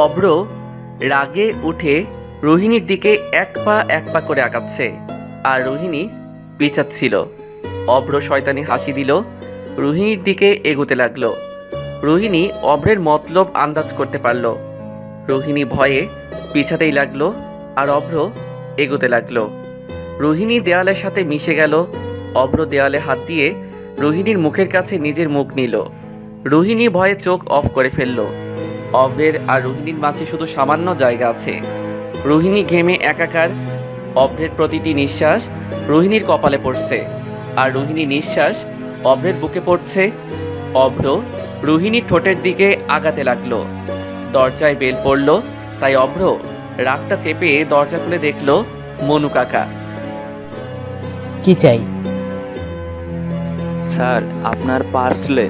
অব্র রাগে উঠে রোহিণীর দিকে এক পা করে আগাচ্ছে, আর রোহিণী পিছাচ্ছিল। অব্র শয়তানি হাসি দিল, রোহিণীর দিকে এগোতে লাগলো। রোহিণী অব্রের মতলব আন্দাজ করতে পারল। রোহিণী ভয়ে পিছাতেই লাগলো, আর অব্র এগোতে লাগলো। রোহিণী দেয়ালের সাথে মিশে গেল। অব্র দেয়ালে হাত দিয়ে রোহিণীর মুখের কাছে নিজের মুখ নিল। রোহিণী ভয়ে চোখ অফ করে ফেলল। অব্রের আর রোহিণীর মাঝে শুধু সামান্য জায়গা আছে। রোহিণী ঘেমে একাকার। অব্রের প্রতিটি নিঃশ্বাস রোহিণীর কপালে পড়ছে, আর রোহিণী নিঃশ্বাস অব্রের বুকে পড়ছে। অব্র রোহিণীর ঠোঁটের দিকে আগাতে লাগলো। দরজায় বেল পড়ল, তাই অব্র রাগটা চেপে দরজা খুলে দেখল মনু কাকা। কি চাই? স্যার, আপনার পার্সেলে।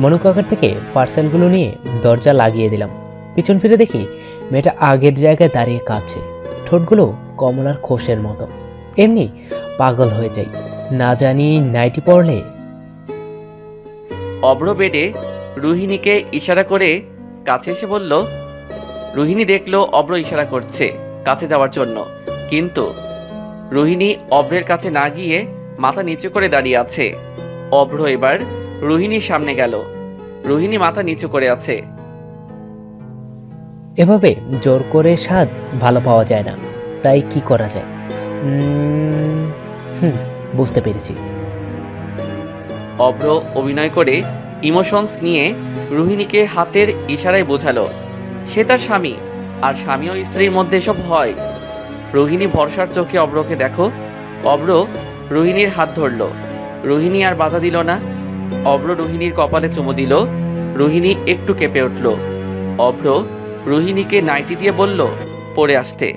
মনু কাকার থেকে পার্সেলগুলো নিয়ে দরজা লাগিয়ে দিলাম। পিছন ফিরে দেখি মেয়েটা আগের জায়গায় দাঁড়িয়ে কাঁপছে, ঠোঁটগুলো কমলার খোসের মতো। এমনি পাগল হয়ে যাই, না জানি নাইটি পরলে। অব্র বেডে রোহিণীকে ইশারা করে কাছে এসে বলল। রোহিণী দেখলো অব্র ইশারা করছে কাছে যাওয়ার জন্য, কিন্তু রোহিণী অব্রের কাছে না গিয়ে মাথা নিচু করে দাঁড়িয়ে আছে। অব্র এবার রোহিণীর সামনে গেল। রোহিণী মাথা নিচু করে আছে। এভাবে জোর করে স্বাদ ভালো পাওয়া যায় না, তাই কি করা যায়? বুঝতে পেরেছি। অব্র অভিনয় করে ইমোশনস নিয়ে রোহিণীকে হাতের ইশারায় বোঝালো সে তার স্বামী, আর স্বামী ও স্ত্রীর মধ্যে এসব হয়। রোহিণী ভরসার চোখে অব্রকে দেখো। অব্র রোহিণীর হাত ধরল। রোহিণী আর বাধা দিল না। অব্র রোহিণীর কপালে চুমু দিল। রোহিণী একটু কেঁপে উঠল। অব্র রোহিণীকে নাইটি দিয়ে বলল পরে আসতে।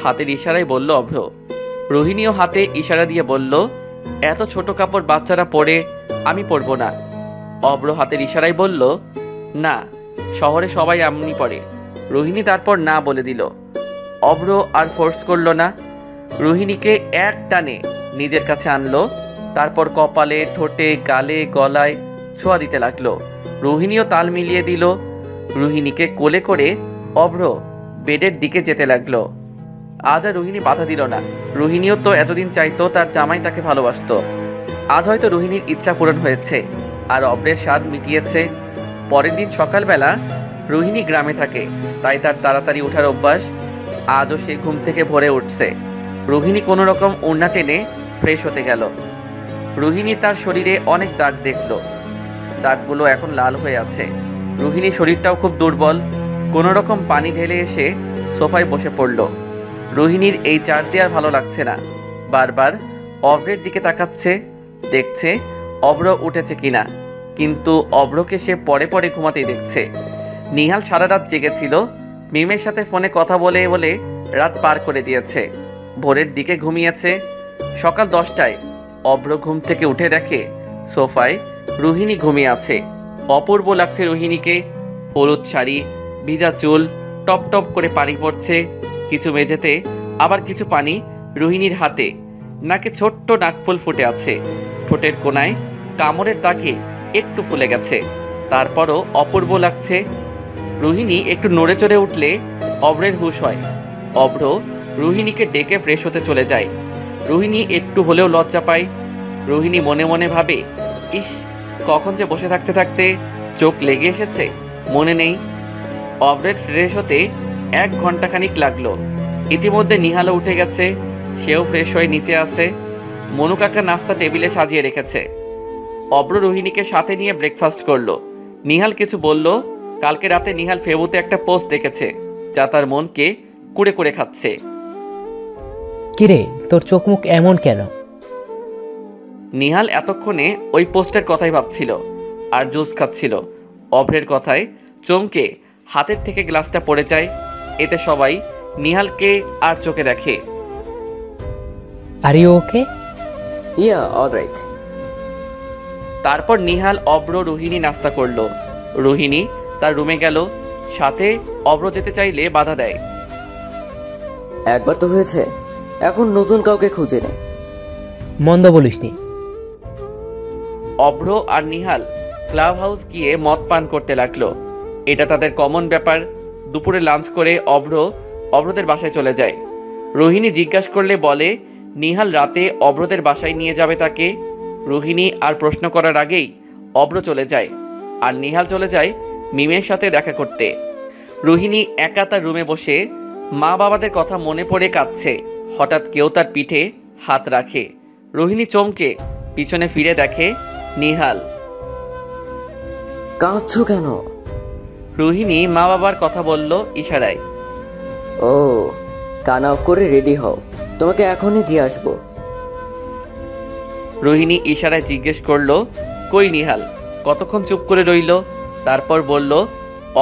হাতের ইশারায় বলল অব্র। রোহিণীও হাতে ইশারা দিয়ে বলল এত ছোট কাপড় বাচ্চারা পরে, আমি পরবো না। অব্র হাতের ইশারায় বলল না, শহরে সবাই এমনি পরে। রোহিণী তারপর না বলে দিল। অব্র আর ফোর্স করল না। রোহিণীকে এক টানে নিজের কাছে আনলো, তারপর কপালে, ঠোঁটে, গালে, গলায় ছোঁয়া দিতে লাগলো। রোহিণীও তাল মিলিয়ে দিল। রোহিণীকে কোলে করে অব্র বেডের দিকে যেতে লাগলো। আজ আর রোহিণী বাধা দিল না। রোহিণীও তো এতদিন চাইতো তার জামাই তাকে ভালোবাসতো। আজ হয়তো রোহিণীর ইচ্ছা পূরণ হয়েছে, আর অব্রের স্বাদ মিটিয়েছে। পরের দিন সকালবেলা রোহিণী গ্রামে থাকে, তাই তার তাড়াতাড়ি ওঠার অভ্যাস। আজও সে ঘুম থেকে ভোরে উঠছে। রোহিণী কোনো রকম ওড়না টেনে ফ্রেশ হতে গেল। রোহিণী তার শরীরে অনেক দাগ দেখল। দাগগুলো এখন লাল হয়ে আছে। রোহিণীর শরীরটাও খুব দুর্বল। কোনো রকম পানি ঢেলে এসে সোফায় বসে পড়ল। রোহিণীর এই চার দেওয়ার ভালো লাগছে না। বারবার অব্রের দিকে তাকাচ্ছে, দেখছে অব্র উঠেছে কিনা, কিন্তু অব্রকে সে পরে পরে ঘুমাতেই দেখছে। নিহাল সারা রাত জেগেছিল। মিমের সাথে ফোনে কথা বলে বলে রাত পার করে দিয়েছে। ভোরের দিকে ঘুমিয়েছে। সকাল 10টায় অব্র ঘুম থেকে উঠে দেখে সোফায় রোহিণী ঘুমিয়ে আছে। অপূর্ব লাগছে রোহিণীকে। হলুদ শাড়ি, ভিজা চুল, টপ টপ করে পানি পড়ছে কিছু মেঝেতে, আবার কিছু পানি রোহিণীর হাতে। নাকে ছোট্ট নাকফুল ফুটে আছে। ঠোঁটের কোনায় কামড়ের দাগে একটু ফুলে গেছে। তারপরও অপূর্ব লাগছে। রোহিণী একটু নড়ে চড়ে উঠলে অব্রের হুঁশ হয়। অব্র রোহিণীকে ডেকে ফ্রেশ হতে চলে যায়। রোহিণী একটু হলেও লজ্জা পায়। রোহিণী মনে মনে ভাবে, ইস, কখন যে বসে থাকতে থাকতে চোখ লেগে এসেছে, মনে নেই। অব্রের ফ্রেশ হতে 1 ঘন্টাখানিক লাগলো। ইতিমধ্যে নিহালও উঠে গেছে। সেও ফ্রেশ হয়ে নিচে আছে। মনু কাকা নাস্তা টেবিলে সাজিয়ে রেখেছে। অব্র রোহিণীকে সাথে নিয়ে ব্রেকফাস্ট করলো। নিহাল কিছু বলল। কালকে রাতে নিহাল ফেসবুকে একটা পোস্ট দেখেছে যা তার মনকে কুড়ে কুড়ে খাচ্ছে। কিরে, তোর চোখ মুখ এমন কেন? নিহাল এতক্ষণে ওই পোস্টের কথাই ভাবছিল আর জুস খাচ্ছিল। অভ্রের কথায় চমকে হাতের থেকে গ্লাসটা পড়ে যায়। এতে সবাই নিহালকে আর চোখে দেখে। Are you okay? Yeah, alright. তারপর নিহাল, অব্র, রোহিণী নাস্তা করলো। রোহিণী তার রুমে গেল। সাথে অব্র যেতে চাইলে বাধা দেয়। একবার তো হয়েছে, এখন নতুন কাউকে খুঁজে নে। মন্দ বলিসনি। অব্র আর নিহাল ক্লাব হাউস গিয়ে মদ পান করতে লাগলো। এটা তাদের কমন ব্যাপার। দুপুরে লাঞ্চ করে অভ্রদের বাসায় চলে যায়। রোহিণী জিজ্ঞাসা করলে বলে নিহাল রাতে অভ্রদের বাসায় নিয়ে যাবে তাকে। রোহিণী আর প্রশ্ন করার আগেই অভ্র চলে যায়, আর নিহাল চলে যায় মিমের সাথে দেখা করতে। রোহিণী একা তার রুমে বসে মা বাবাদের কথা মনে পড়ে কাঁদছে। হঠাৎ কেউ তার পিঠে হাত রাখে। রোহিণী চমকে পিছনে ফিরে দেখে নিহাল। কাঁদছো কেন? রোহিণী মা বাবার কথা বলল ইশারায়। ও, কানা অফ করে রেডি হও, তোমাকে এখনই দিয়ে আসবো। রোহিণী ইশারায় জিজ্ঞেস করলো কই নিহাল। কতক্ষণ চুপ করে রইল, তারপর বলল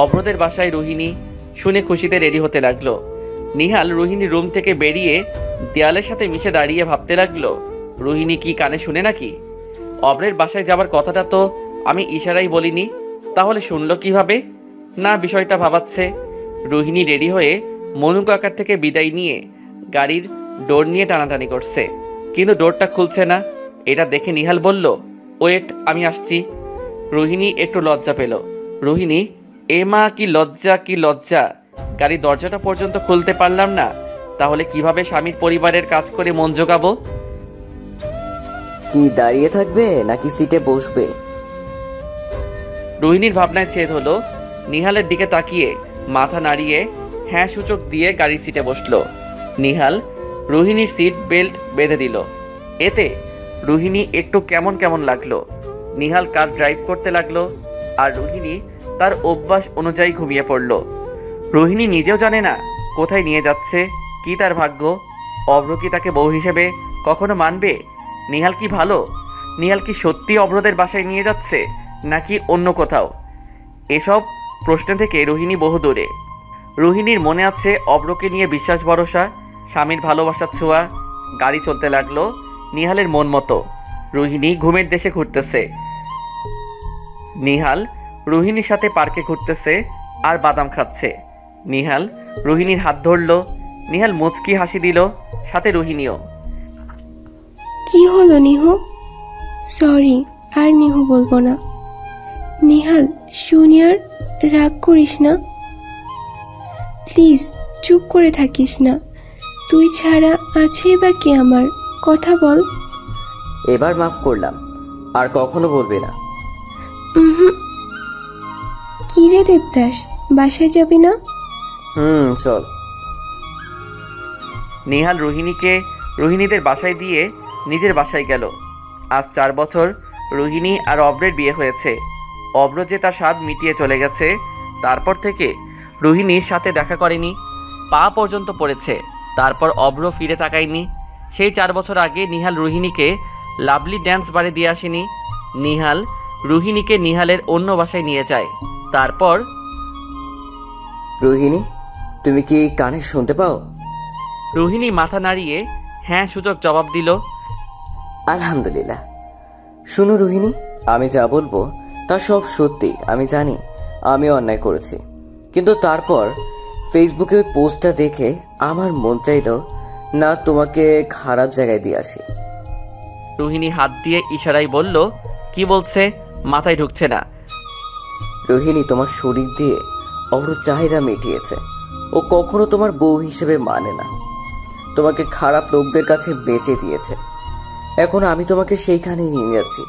অভ্রদের বাসায়। রোহিণী শুনে খুশিতে রেডি হতে লাগলো। নিহাল রোহিণীর রুম থেকে বেরিয়ে দেয়ালের সাথে মিশে দাঁড়িয়ে ভাবতে লাগলো রোহিণী কি কানে শুনে নাকি? অভ্রের বাসায় যাবার কথাটা তো আমি ইশারাই বলিনি, তাহলে শুনলো কিভাবে? না, বিষয়টা ভাবাচ্ছে। রোহিণী রেডি হয়ে মনু কাকার থেকে বিদায় নিয়ে গাড়ির ডোর নিয়ে টানাটানি করছে, কিন্তু ডোরটা খুলছে না। এটা দেখে নিহাল বলল ওয়েট, আমি আসছি। রোহিণী একটু লজ্জা পেল। রোহিণী, এ মা, কি লজ্জা কি লজ্জা! গাড়ির দরজাটা পর্যন্ত খুলতে পারলাম না, তাহলে কিভাবে স্বামীর পরিবারের কাজ করে মন জোগাবো? কি দাঁড়িয়ে থাকবে নাকি সিটে বসবে? রোহিণীর ভাবনায় ছেদ হলো। নিহালের দিকে তাকিয়ে মাথা নাড়িয়ে হ্যাঁ সূচক দিয়ে গাড়ির সিটে বসলো। নিহাল রোহিণীর সিট বেল্ট বেঁধে দিল। এতে রোহিণী একটু কেমন কেমন লাগলো। নিহাল কার ড্রাইভ করতে লাগলো, আর রোহিণী তার অভ্যাস অনুযায়ী ঘুমিয়ে পড়ল। রোহিণী নিজেও জানে না কোথায় নিয়ে যাচ্ছে, কি তার ভাগ্য। অভ্র কি তাকে বউ হিসেবে কখনো মানবে? নিহাল কি ভালো? নিহাল কি সত্যি অভ্রদের বাসায় নিয়ে যাচ্ছে নাকি অন্য কোথাও? এসব প্রশ্ন থেকে রোহিণী বহু দূরে। রোহিণীর মনে আছে অভ্রকে নিয়ে বিশ্বাস ভরসা, স্বামীর ভালোবাসার ছোঁয়া। গাড়ি চলতে লাগলো নিহালের মন মতো। রোহিণী ঘুমের দেশে ঘুরতেছে, নিহাল রোহিণীর সাথে পার্কে ঘুরতেছে আর বাদাম খাচ্ছে। নিহাল রোহিণীর হাত ধরল। নিহাল মুচকি হাসি দিল, সাথে রোহিণীও। কি হলো নিহু? সরি, আর নিহু বলবো না। নিহাল, শুনি, আর রাগ করিস না প্লিজ, চুপ করে থাকিস না। তুই ছাড়া আছে বা কে আমার? কথা বল। এবার মাফ করলাম, আর কখনো বলবে না। কি রে দেবদাস, বাসায় যাবি না? চল। নিহাল রোহিণীকে রোহিণীদের বাসায় দিয়ে নিজের বাসায় গেল। আজ 4 বছর রোহিণী আর অভ্রের বিয়ে হয়েছে। অভ্র যে তার স্বাদ মিটিয়ে চলে গেছে, তারপর থেকে রোহিণীর সাথে দেখা করেনি, পা পর্যন্ত পড়েছে। তারপর অভ্র ফিরে তাকায়নি। সেই 4 বছর আগে নিহাল রোহিণীকে লাভলি ড্যান্স বারে দিয়ে আসেনি। নিহাল রোহিণীকে নিহালের অন্য বাসায় নিয়ে যায়। তারপর রোহিণী, তুমি কি কানে শুনতে পাও? রোহিণী মাথা নাড়িয়ে হ্যাঁ সূচক জবাব দিল। আলহামদুলিল্লাহ। শুনো রোহিণী, আমি যা বলবো তা সব সত্যি। আমি জানি আমি অন্যায় করেছি, কিন্তু তারপর ফেসবুকে ওই পোস্টটা দেখে আমার মন চাইল না তোমাকে খারাপ জায়গায় দিয়ে আসি। রোহিণী হাত দিয়ে ইশারায় বলল কি বলছে, মাথায় ঢুকছে না। রোহিণী তোমার শরীর দিয়ে অভ্র চাহিদা মিটিয়েছে। ও কখনো তোমার বউ হিসেবে মানে না, তোমাকে খারাপ লোকদের কাছে বেচে দিয়েছে। এখন আমি তোমাকে সেইখানেই নিয়ে যাচ্ছি।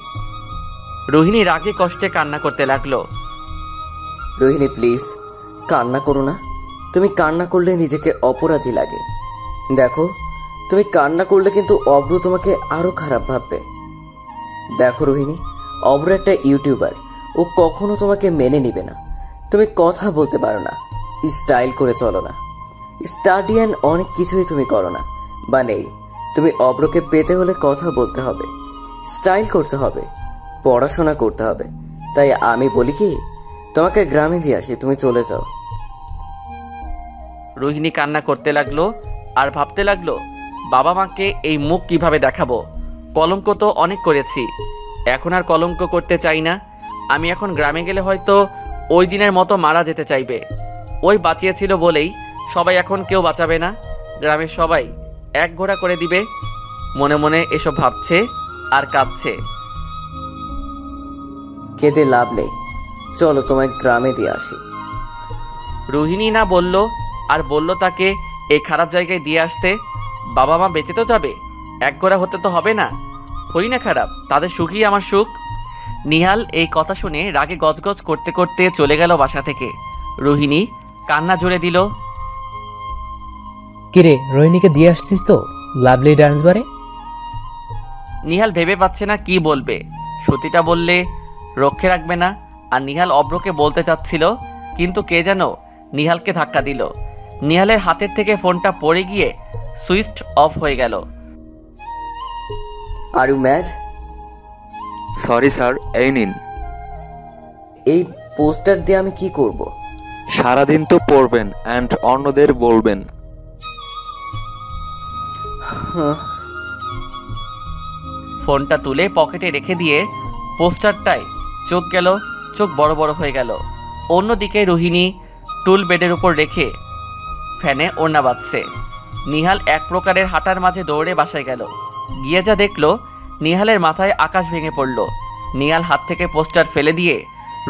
রোহিণী রাগে কষ্টে কান্না করতে লাগলো। রোহিণী প্লিজ কান্না করো না। তুমি কান্না করলে নিজেকে অপরাধী লাগে। দেখো, তুমি কান্না করলে কিন্তু অভ্র তোমাকে আরো খারাপ ভাববে। দেখো রোহিণী, অভ্র একটা ইউটিউবার, ও কখনো তোমাকে মেনে নিবে না। তুমি কথা বলতে পারো না, স্টাইল করে চলো না, স্টাডিয়ান অনেক কিছুই তুমি করো না বা নেই। তুমি অভ্রকে পেতে হলে কথা বলতে হবে, স্টাইল করতে হবে, পড়াশোনা করতে হবে। তাই আমি বলি কি, তোমাকে গ্রামে দিয়ে আসি, তুমি চলে যাও। রোহিণী কান্না করতে লাগলো আর ভাবতে লাগলো বাবা মাকে এই মুখ কিভাবে দেখাবো। কলঙ্ক তো অনেক করেছি, এখন আর কলঙ্ক করতে চাই না। আমি এখন গ্রামে গেলে হয়তো ওই দিনের মতো মারা যেতে চাইবে। ওই বাঁচিয়েছিল বলেই সবাই এখন কেউ বাঁচাবে না। গ্রামের সবাই এক ঘোড়া করে দিবে। মনে মনে এসব ভাবছে আর কাঁদছে। কেঁদে লাভ নেই, চলো তোমায় গ্রামে দিয়ে আসি। রোহিণী না বলল, আর বলল তাকে এই খারাপ জায়গায় দিয়ে আসতে। বাবা মা বেঁচে তো যাবে, একগোড়া হতে তো হবে না। হই না খারাপ, তাদের সুখই আমার সুখ। নিহাল এই কথা শুনে রাগে গজগজ করতে করতে চলে গেল বাসা থেকে। রোহিণী কান্না জুড়ে দিল। কিরে, রোহিণীকে দিয়ে আসছিস তো লাভলি ডান্স বারে? নিহাল ভেবে পাচ্ছে না কি বলবে। সতীটা বললে রক্ষে রাখবে না, আর নিহাল অব্রকে বলতে চাচ্ছিল, কিন্তু কে যেন নিহালকে ধাক্কা দিল। নিহালের হাতের থেকে ফোনটা পড়ে গিয়ে সুইচ অফ হয়ে গেল। Are you mad? Sorry sir, এই নিন। এই পোস্টার দিয়ে আমি কি করব? সারাদিন তো পড়বেন অ্যান্ড অন্যদের বলবেন। ফোনটা তুলে পকেটে রেখে দিয়ে পোস্টারটায় চোখ গেল, চোখ বড় বড় হয়ে গেল। অন্যদিকে রোহিণী টুল বেডের উপর রেখে ফ্যানে ওড়না বাঁধছে। নিহাল এক প্রকারের হাঁটার মাঝে দৌড়ে বাসায় গেল। গিয়ে যা দেখলো, নিহালের মাথায় আকাশ ভেঙে পড়ল। নিহাল হাত থেকে পোস্টার ফেলে দিয়ে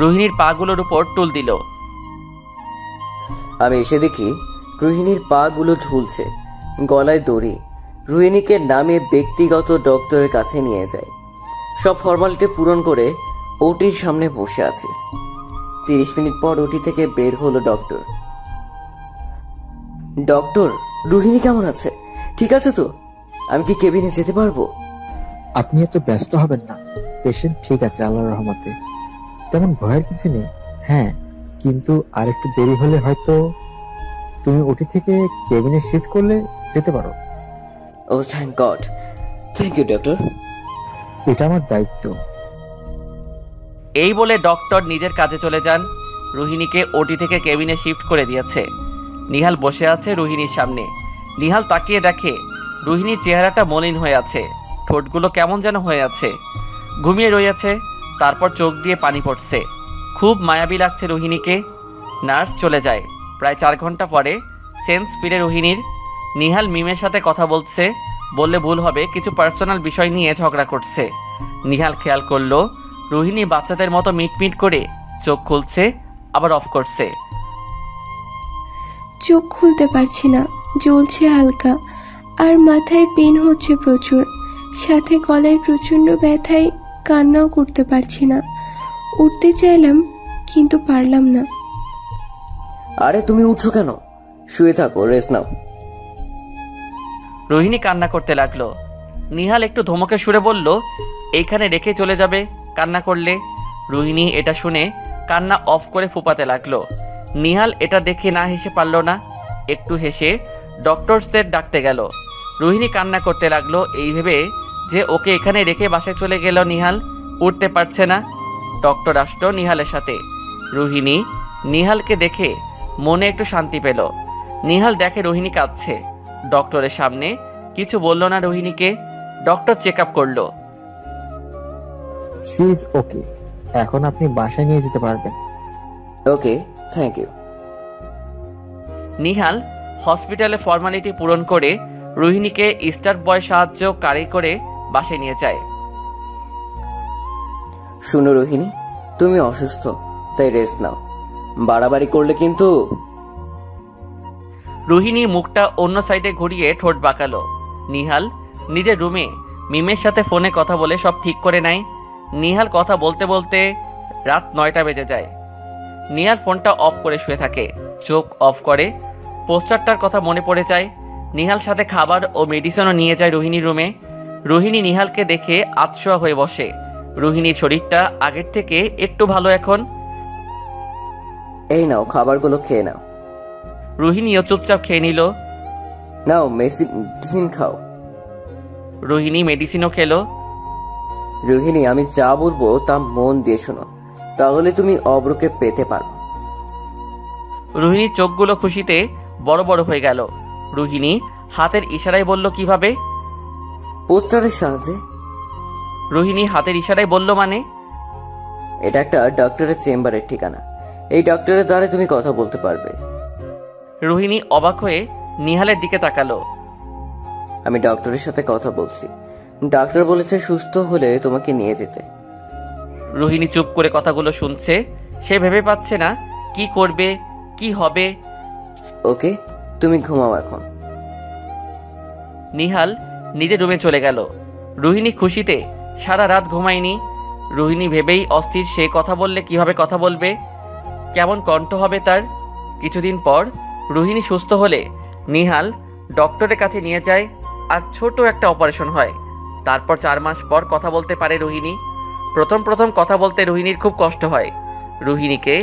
রোহিণীর পাগুলোর উপর টুল দিল। আমি এসে দেখি রোহিণীর পা গুলো ঝুলছে, গলায় দড়ি। রোহিণীকে নামে ব্যক্তিগত ডক্টরের কাছে নিয়ে যায়। সব ফর্মালিটি পূরণ করে ওটির সামনে বসে আছে। 30 মিনিট পর ওটি থেকে বের হলো ডক্টর। ডক্টর, রোহিণী কেমন আছে? ঠিক আছে তো? আমি কি কেবিনে যেতে পারবো? আপনি এত ব্যস্ত হবেন না, পেশেন্ট ঠিক আছে আল্লাহর রহমতে, তেমন ভয়ের কিছু নেই। হ্যাঁ, কিন্তু আর একটু দেরি হলে হয়তো তুমি ওটি থেকে কেবিনে শিফট করলে যেতে পারো। ও thank God. Thank you doctor. এটা আমার দায়িত্ব। এই বলে ডক্টর নিজের কাজে চলে যান। রোহিণীকে ওটি থেকে কেবিনে শিফট করে দিয়েছে। নিহাল বসে আছে রোহিণীর সামনে। নিহাল তাকিয়ে দেখে রোহিণীর চেহারাটা মলিন হয়ে আছে, ঠোঁটগুলো কেমন যেন হয়ে আছে, ঘুমিয়ে রয়েছে। তারপর চোখ দিয়ে পানি পড়ছে। খুব মায়াবী লাগছে রোহিণীকে। নার্স চলে যায়। প্রায় 4 ঘন্টা পরে সেন্স ফিরে রোহিণীর। নিহাল মিমের সাথে কথা বলছে, বললে ভুল হবে, কিছু পার্সোনাল বিষয় নিয়ে ঝগড়া করছে। নিহাল খেয়াল করলো রোহিণী বাচ্চাদের মতো মিটমিট করে চোখ খুলছে আবার অফ করছে। চোখ খুলতে পারছি না, জ্বলছে হালকা, আর মাথায় পেন হচ্ছে প্রচুর, সাথে গলায় প্রচণ্ড ব্যথায় কান্নাও করতে পারছি না। উঠতে চাইলাম কিন্তু পারলাম না। আরে তুমি উঠছো কেন? শুয়ে থাকো, রেস্ট নাও। রোহিণী কান্না করতে লাগলো। নিহাল একটু ধমকে সুরে বলল, এইখানে রেখে চলে যাবে কান্না করলে। রোহিণী এটা শুনে কান্না অফ করে ফুপাতে লাগলো। নিহাল এটা দেখে না হেসে পারল না। একটু হেসে ডক্টরসদের ডাকতে গেল। রোহিণী কান্না করতে লাগলো এই ভেবে যে ওকে এখানে রেখে বাসায় চলে গেল নিহাল, উঠতে পারছে না। ডক্টর আসলো নিহালের সাথে। রোহিণী নিহালকে দেখে মনে একটু শান্তি পেল। নিহাল দেখে রোহিণী কাঁদছে। ডক্টরের সামনে কিছু বলল না রোহিণীকে। ডক্টর চেক আপ করলো। শি ইজ ওকে, এখন আপনি বাসায় নিয়ে যেতে পারবেন। ওকে, থ্যাংক ইউ। নিহাল হসপিটালে ফর্মালিটি পূরণ করে রোহিণীকে স্টার বয় সাহায্য গাড়ি করে বাসায় নিয়ে যায়। শুনো রোহিণী, তুমি অসুস্থ, তাই রেস্ট নাও। বাড়াবাড়ি করলে কিন্তু। রোহিণী মুখটা অন্য সাইডে ঘুরিয়ে ঠোঁট বাঁকালো। নিহাল নিজের রুমে মিমের সাথে ফোনে কথা বলে সব ঠিক করে নেয়। নিহাল কথা বলতে বলতে রাত 9টা বেজে যায়। নিহাল ফোনটা অফ করে শুয়ে থাকে, চোখ অফ করে। পোস্টারটার কথা মনে পড়ে যায়। নিহাল সাথে খাবার ও মেডিসিনও নিয়ে যায় রোহিণীর রুমে। রোহিণী নিহালকে দেখে আতশোয়া হয়ে বসে। রোহিণীর শরীরটা আগের থেকে একটু ভালো এখন। এই নাও, খাবারগুলো খেয়ে নাও। রোহিণীও চুপচাপ খেয়ে নিল। নাও মেডিসিন খাও। রোহিণী মেডিসিনও খেলো। রোহিণী, আমি যা বলবো তা মন দিয়ে শোনো, তাহলে তুমি অব্রকে পেতে পারো। রোহিণীর চোখগুলো খুশিতে বড় বড় হয়ে গেল। রোহিণী হাতের ইশারায় বলল, কিভাবে? পোস্টারের সাহায্যে। রোহিণী হাতের ইশারায় বলল মানে? এটা একটা ডক্টরের চেম্বারের ঠিকানা। এই ডক্টরের দ্বারা তুমি কথা বলতে পারবে। রোহিণী অবাক হয়ে নিহালের দিকে তাকালো। আমি ডক্টরের সাথে কথা বলছি। ডাক্তার বলেছে সুস্থ হলে তোমাকে নিয়ে যেতে। রোহিণী চুপ করে কথাগুলো শুনছে। সে ভেবে পাচ্ছে না কি করবে, কি হবে? ওকে, তুমি ঘুমাও এখন। নিহাল নিজের রুমে চলে গেল। রোহিণী খুশিতে সারা রাত ঘুমায়নি। রোহিণী ভেবেই অস্থির, সে কথা বললে কিভাবে কথা বলবে, কেমন কণ্ঠ হবে তার। কিছুদিন পর রোহিণী সুস্থ হলে নিহাল ডক্টরের কাছে নিয়ে যায় আর ছোট একটা অপারেশন হয়। তারপর 4 মাস পর কথা বলতে পারে রোহিণী। প্রথম প্রথম কথা বলতে রোহিণীর খুব কষ্ট হয়। রোহিণীকে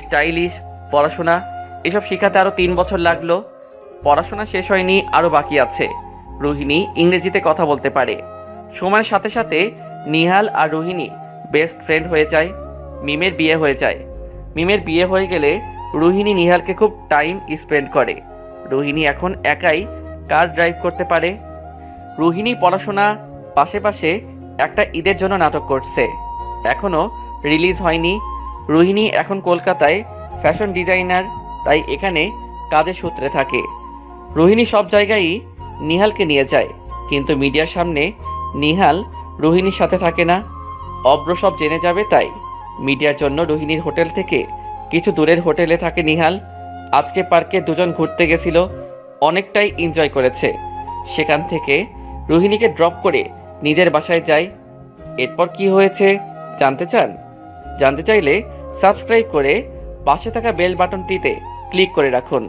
স্টাইলিশ, পড়াশোনা এসব শেখাতে আরও 3 বছর লাগলো। পড়াশোনা শেষ হয়নি, আরও বাকি আছে। রোহিণী ইংরেজিতে কথা বলতে পারে। সময়ের সাথে সাথে নিহাল আর রোহিণী বেস্ট ফ্রেন্ড হয়ে যায়। মিমের বিয়ে হয়ে যায়। মিমের বিয়ে হয়ে গেলে রোহিণী নিহালকে খুব টাইম স্পেন্ড করে। রোহিণী এখন একাই কার ড্রাইভ করতে পারে। রোহিণী পড়াশোনা পাশে পাশে একটা ঈদের জন্য নাটক করছে, এখনও রিলিজ হয়নি। রোহিণী এখন কলকাতায় ফ্যাশন ডিজাইনার, তাই এখানে কাজের সূত্রে থাকে। রোহিণী সব জায়গায়ই নিহালকে নিয়ে যায়, কিন্তু মিডিয়ার সামনে নিহাল রোহিণীর সাথে থাকে না। অব্র সব জেনে যাবে, তাই মিডিয়ার জন্য রোহিণীর হোটেল থেকে কিছু দূরের হোটেলে থাকে নিহাল। আজকে পার্কে দুজন ঘুরতে গেছিল, অনেকটাই এনজয় করেছে। সেখান থেকে রোহিণীকে ড্রপ করে নিজের বাসায় যায়। এরপর কি হয়েছে জানতে চান? জানতে চাইলে সাবস্ক্রাইব করে পাশে থাকা বেল বাটনটিতে ক্লিক করে রাখুন।